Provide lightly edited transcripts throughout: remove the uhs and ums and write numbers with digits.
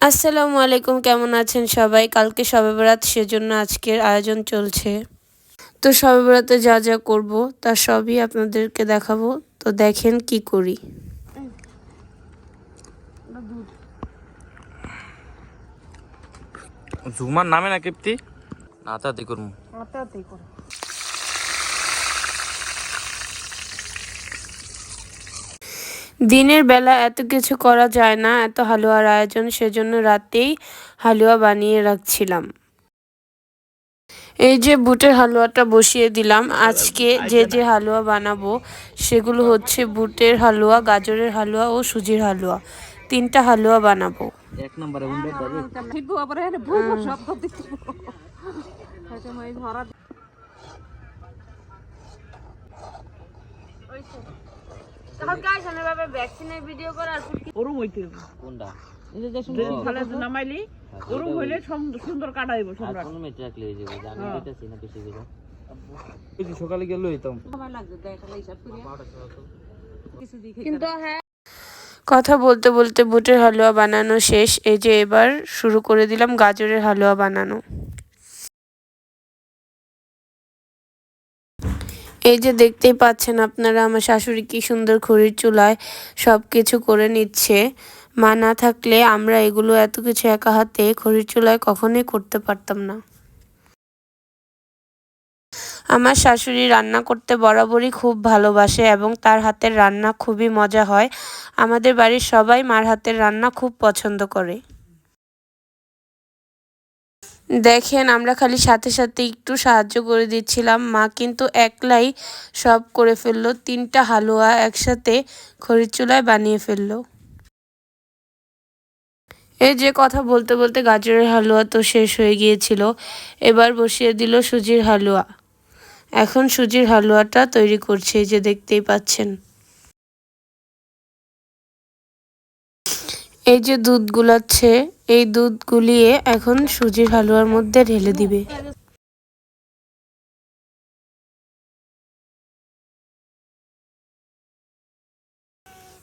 আসসালামু আলাইকুম, কেমন আছেন সবাই? কালকে শবে বরাত, সেজন্য আজকের আয়োজন চলছে। তো শবে বরাতে যা যা করব তার সবই আপনাদেরকে দেখাবো। তো দেখেন কি করি। ঝুমার নামে না কেপ্তি আতাতি করমু আতাতি করব। দিনের বেলা এত কিছু করা যায় না, এত হালুয়ার আয়োজন, সেজন্য রাতেই হালুয়া বানিয়ে রাখছিলাম। এই যে বুটের হালুয়াটা বসিয়ে দিলাম। আজকে যে হালুয়া বানাবো সেগুলো হচ্ছে বুটের হালুয়া, গাজরের হালুয়া ও সুজির হালুয়া। 3টা হালুয়া বানাবো। এক নম্বরে ভ্যাকসিনের ভিডিও করার ওরম হইতে কোনটা নামাইলি ওরম হইলে সুন্দর কাটা হইব সুন্দর কোন মেটে রাখলে হয়ে যাবে আমি দিতেছি না বেশি করে এই যে সকালে গেল হইতাম কিন্তু হ্যাঁ, কথা বলতে বলতে বুটের হালুয়া বানানো শেষ। এই যে এবার শুরু করে দিলাম গাজরের হালুয়া বানানো। এই যে দেখতেই পাচ্ছেন আপনারা, আমার শাশুড়ি কি সুন্দর খড়ির চুলায় সব কিছু করে নিচ্ছে। মা না থাকলে আমরা এগুলো এত কিছু একা হাতে খড়ির চুলায় কখনোই করতে পারতাম না। আমার শাশুড়ি রান্না করতে বরাবরই খুব ভালোবাসে এবং তার হাতের রান্না খুবই মজা হয়। আমাদের বাড়ির সবাই মার হাতের রান্না খুব পছন্দ করে। দেখেন, আমরা খালি সাথে সাথে একটু সাহায্য করে দিচ্ছিলাম, মা কিন্তু একলাই সব করে ফেললো। 3টা হালুয়া একসাথে খড়ির চুলায় বানিয়ে ফেললো। এই যে কথা বলতে বলতে গাজরের হালুয়া তো শেষ হয়ে গিয়েছিল। এবার বসিয়ে দিল সুজির হালুয়া। এখন সুজির হালুয়াটা তৈরি করছে, এই যে দেখতেই পাচ্ছেন। এই যে দুধ গুলাচ্ছে, এই দুধ গুলিয়ে এখন সুজির হালুয়ার মধ্যে ঢেলে দিবে।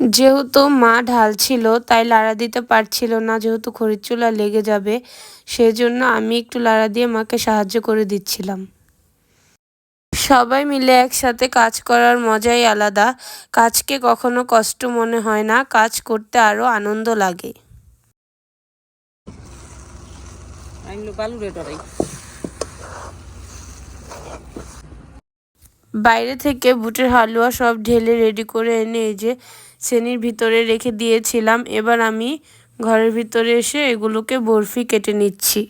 যেহেতু মা ঢালছিল তাই লাড়া দিতে পারছিল না, যেহেতু খড়ির চুলা লেগে যাবে, সেজন্য আমি একটু লাড়া দিয়ে মাকে সাহায্য করে দিচ্ছিলাম। সবাই মিলে একসাথে কাজ করার মজাই আলাদা। কাজকে কখনো কষ্ট মনে হয় না, কাজ করতে আরো আনন্দ লাগে। বাইরে থেকে বুটের হালুয়া সব ঢেলে রেডি করে এনে এই যে শ্রেণীর ভিতরে রেখে দিয়েছিলাম। এবার আমি ঘরের ভিতরে এসে এগুলোকে বরফি কেটে নিচ্ছি।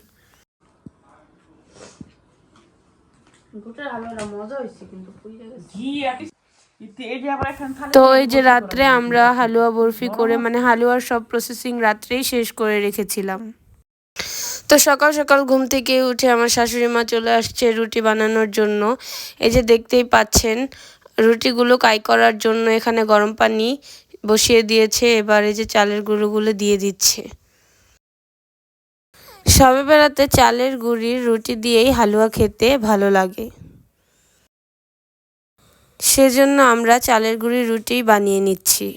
তো এই যে রাত্রে আমরা হালুয়া বরফি করে, মানে হালুয়ার সব প্রসেসিং রাত্রেই শেষ করে রেখেছিলাম। তো সকাল সকাল ঘুম থেকে উঠে আমার শাশুড়ি মা চলে আসছে রুটি বানানোর জন্য। এই যে দেখতেই পাচ্ছেন, রুটিগুলো কাই করার জন্য এখানে গরম পানি বসিয়ে দিয়েছে। এবার এই যে চালের গুঁড়োগুলো দিয়ে দিচ্ছে। শবে বেড়াতে চালের গুঁড়ির রুটি দিয়েই হালুয়া খেতে ভালো লাগে, সেজন্য আমরা চালের গুঁড়ির রুটি বানিয়ে নিচ্ছি।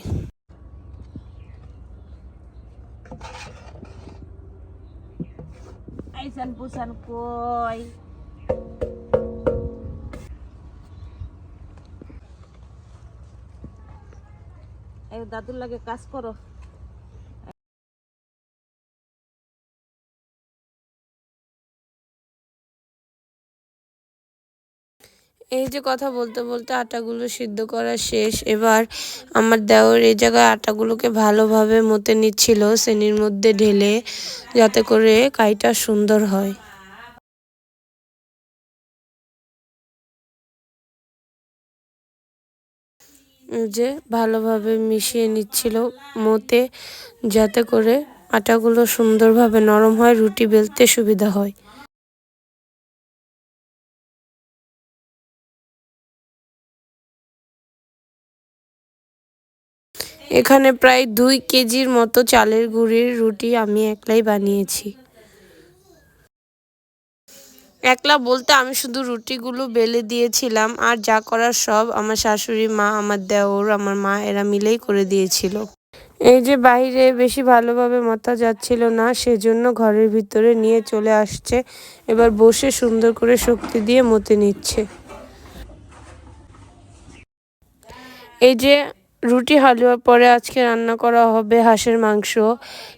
আইসান পুসান কই এই দাদুর লাগে কাজ করো। এই যে কথা বলতে বলতে আটাগুলো সিদ্ধ করা শেষ। এবার আমার দেওর এই জায়গায় আটাগুলোকে ভালোভাবে মতে নিচ্ছিল শ্রেণীর মধ্যে ঢেলে, যাতে করে কাইটা সুন্দর হয়। যে ভালোভাবে মিশিয়ে নিচ্ছিল মতে, যাতে করে আটাগুলো সুন্দরভাবে নরম হয়, রুটি বেলতে সুবিধা হয়। এখানে প্রায় 2 কেজির মতো চালের গুঁড়ির রুটি আমি একলাই বানিয়েছি। একলা বলতে আমি শুধু রুটিগুলো বেলে দিয়েছিলাম, আর যা করার সব আমার শাশুড়ি মা, আমার দেওর, আমার মা এরা মিলেই করে দিয়েছিল। এই যে বাইরে বেশি ভালোভাবে মাথা যাচ্ছিল না, সেজন্য ঘরের ভিতরে নিয়ে চলে আসছে। এবার বসে সুন্দর করে শক্তি দিয়ে মতে নিচ্ছে। এই যে রুটি হালুয়ার পরে আজকে রান্না করা হবে হাঁসের মাংস।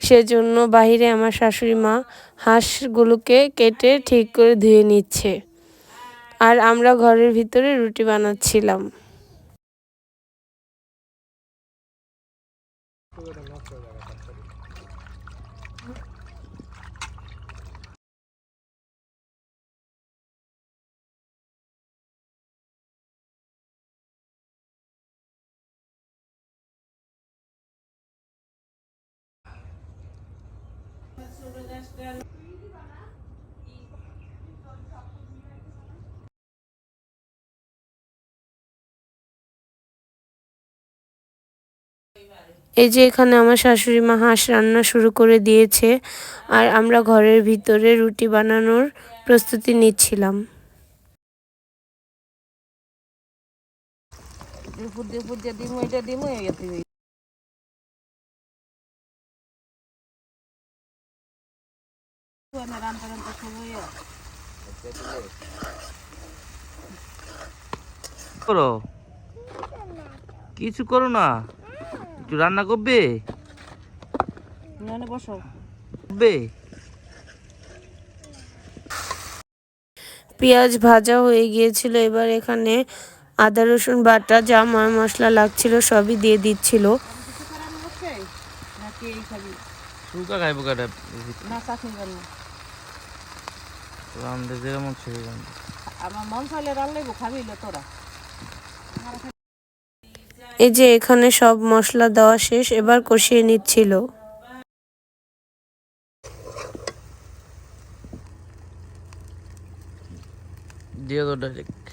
সেজন্য বাইরে আমার শাশুড়ি মা হাঁসগুলোকে কেটে ঠিক করে ধুয়ে নিচ্ছে, আর আমরা ঘরের ভিতরে রুটি বানাচ্ছিলাম। এই যে এখানে আমার শাশুড়ি মা হাঁস রান্না শুরু করে দিয়েছে, আর আমরা ঘরের ভিতরে রুটি বানানোর প্রস্তুতি নিচ্ছিলাম। করো কিছু করো না, একটু রান্না করবে বসো। করবে। পেঁয়াজ ভাজা হয়ে গিয়েছিল, এবার এখানে আদা রসুন বাটা যা ময় মশলা লাগছিল সবই দিয়ে দিচ্ছিল। নাকি এই খাবি? শুকা খাইবো কাটা না চাটনি বানবো। রান্ধে যেমন ছিল আমার মন চাইলে রান্নাইব, খাবি তোরা। এই যে এখানে সব মশলা দেওয়া শেষ, এবার কষিয়ে নিচ্ছিল। দিয়ে দাও ডাইরেক্ট।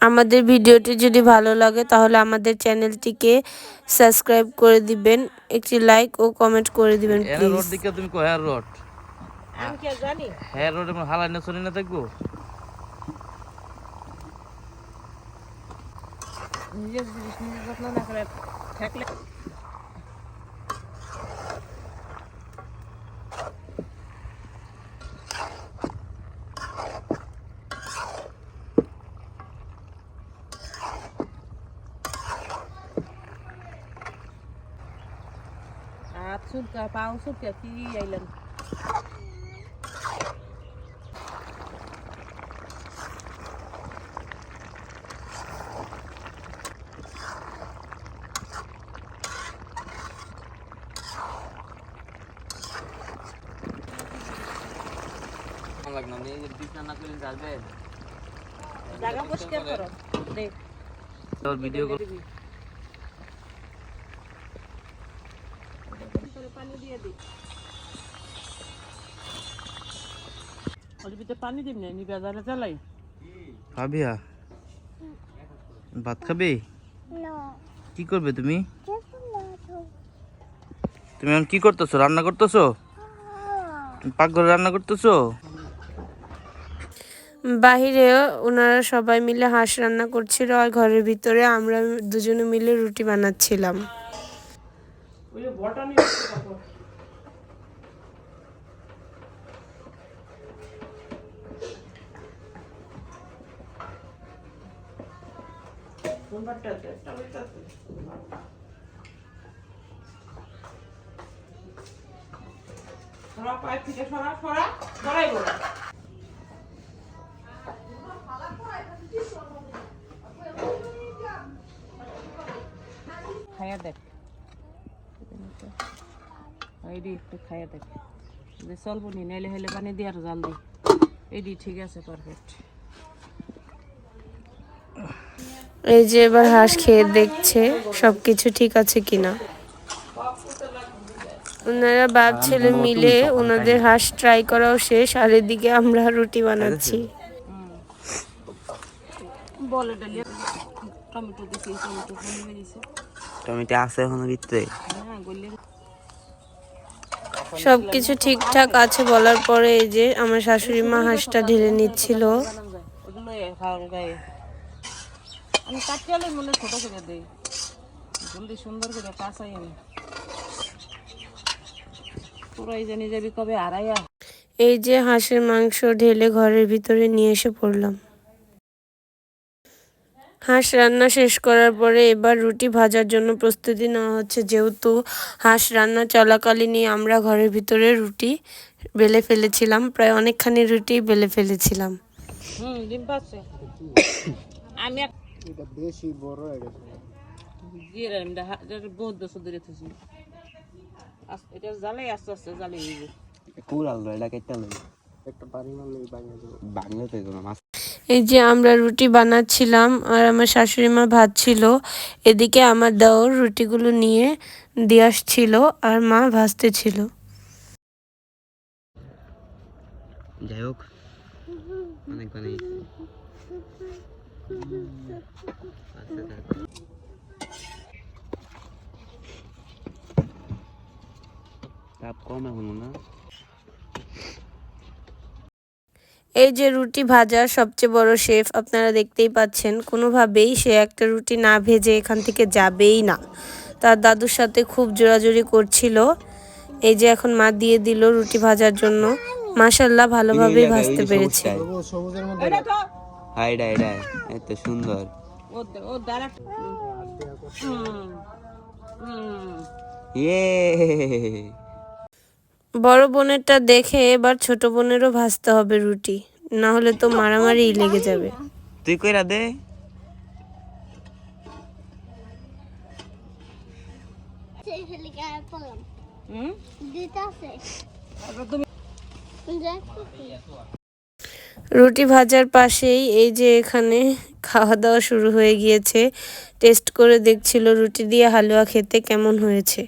আমাদের ভিডিওটি যদি ভালো লাগে তাহলে আমাদের চ্যানেলটিকে সাবস্ক্রাইব করে দিবেন, একটি লাইক ও কমেন্ট করে দিবেন এর প্লিজ। রড দিকে তুমি কো হেয়ার রড, আমি কি আর জানি? হেয়ার রড এমন হালাই না চলে না থাকবো। নিজের জিনিস নিজের যত্ন না করে থাকলে হাত চুলকা, পাও চুলকা, কি আইলেন? লাগনা নেই যে বিছনা না করলে যাবে। জায়গা পরিষ্কার করো। দেখ তোর ভিডিও কর। পানি দিয়ে দি। ওর ভিতরে পানি দিম না, নিবে জালে জ্বালাই। খাবিয়া ভাত খাবে? কি করবে তুমি? তুমি এখন কি করতেছো? রান্না করতেছো? পাকঘরে রান্না করতেছো? বাহিরে ওনারা সবাই মিলে হাঁস রান্না করছিল, আর ঘরের ভিতরে আমরা দুজনে মিলে রুটি বানাচ্ছিলাম। ওই যে বটা নিয়ে আসতে পারবো। কোনবারটা আছে? একটা ওইটা আছে। সরা পাইপ থেকে সরা, সরাই বলো। খায়া দেখ, এইডি একটু খায়া দেখ যে চলবো নি, নাইলে হলে পানি দিয়ে আর জাল দিই। এইডি ঠিক আছে, পারফেক্ট। এই যে এবার হাঁস খেয়ে দেখছে সবকিছু ঠিক আছে কিনা। ওনারা বাপ ছেলে মিলে ওনাদের হাঁস ট্রাই করাও শেষ, আর এদিকে আমরা রুটি বানাচ্ছি। বলে ডালিয়া টমেটো দিছি, টমেটো কমে দিছে। টমেটো আছে এখনো ভিতরে? হ্যাঁ, গলে সবকিছু ঠিকঠাক আছে বলার পরে এই যে আমার শাশুড়ি মা হাঁসটা ঢেলে নিচ্ছিল। ওগুলো খাওয়ার গায়ে আমি কাটিয়ালে মনে ছোট করে দেই, জলদি সুন্দর করে কাঁচাই আমি পুরাই জানি যাবি কবে আড়াইয়া। এই যে হাঁসের মাংস ঢেলে ঘরের ভিতরে নিয়ে এসে পড়লাম। হাঁস রান্না শেষ করার পরে এবার রুটি ভাজার জন্য প্রস্তুতি নেওয়া হচ্ছে, যেহেতু হাঁস রান্না চলাকালীনই আমরা ঘরের ভিতরে রুটি বেলে ফেলেছিলাম, প্রায় অনেকখানি রুটি বেলে ফেলেছিলাম। ডিম পাচ্ছে আমি এটা বেশি বড় হয়ে গেছে। দিয়ে রাখলাম, এটা বহুত বছর ধরে থেছি, এটা জ্বালাই আস্তে আস্তে জ্বালিয়ে দিব। কুড়াল এটা কেটে লই একটা পানি মারলে ভাঙে যাবে, ভাঙলে তো এগুলো মাছ। এই যে আমরা রুটি বানাচ্ছিলাম আর আমার শাশুড়ি মা ভাজছিল, এদিকে আমার দেওর রুটিগুলো নিয়ে দিয়ে আসছিল আর মা ভাজতেছিল। যাই হোক অনেক বানাইছি। তাপ কম এখন না। এই যে রুটি ভাজার সবচেয়ে বড় শেফ, আপনারা দেখতেই পাচ্ছেন, কোনোভাবেই সে একটা রুটি না ভেজে এখান থেকে যাবেই না। তার দাদুর সাথে খুব জোরাজুরি করছিল। এই যে এখন মা দিয়ে দিল রুটি ভাজার জন্য, মাশাআল্লাহ ভালোভাবেই ভাজতে পেরেছে। সবুজের মধ্যে হাইডা হাইডা এত সুন্দর। ও দাঁড়া ইয়ে বড় বোনেরটা দেখে এবার ছোট বোনেরও ভাজতে হবে রুটি, না হলে তো মারামারিই লেগে যাবে। তুই কইরা দে। রুটি ভাজার পাশেই এই যে এখানে খাওয়া দাওয়া শুরু হয়ে গিয়েছে। টেস্ট করে দেখছিল রুটি দিয়ে হালুয়া খেতে কেমন হয়েছে।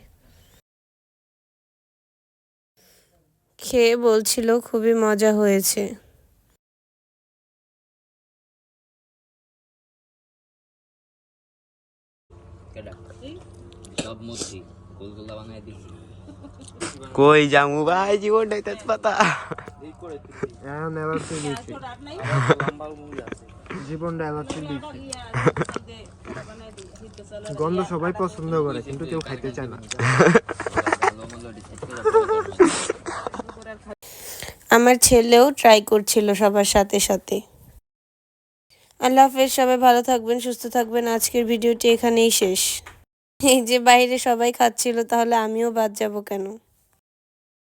খেয়ে বলছিল খুবই মজা হয়েছে। কই জামু ভাই জীবনটাই তেজপাতা। জীবনটা এবার গন্ধ সবাই পছন্দ করে কিন্তু কেউ খাইতে চায় না। আমার ছেলেও ট্রাই করছিল সবার সাথে সাথে। আল্লাহ হাফেজ, সবাই ভালো থাকবেন, সুস্থ থাকবেন। আজকের ভিডিওটি এখানেই শেষ। এই যে বাইরে সবাই খাচ্ছিল, তাহলে আমিও বাদ যাব কেন?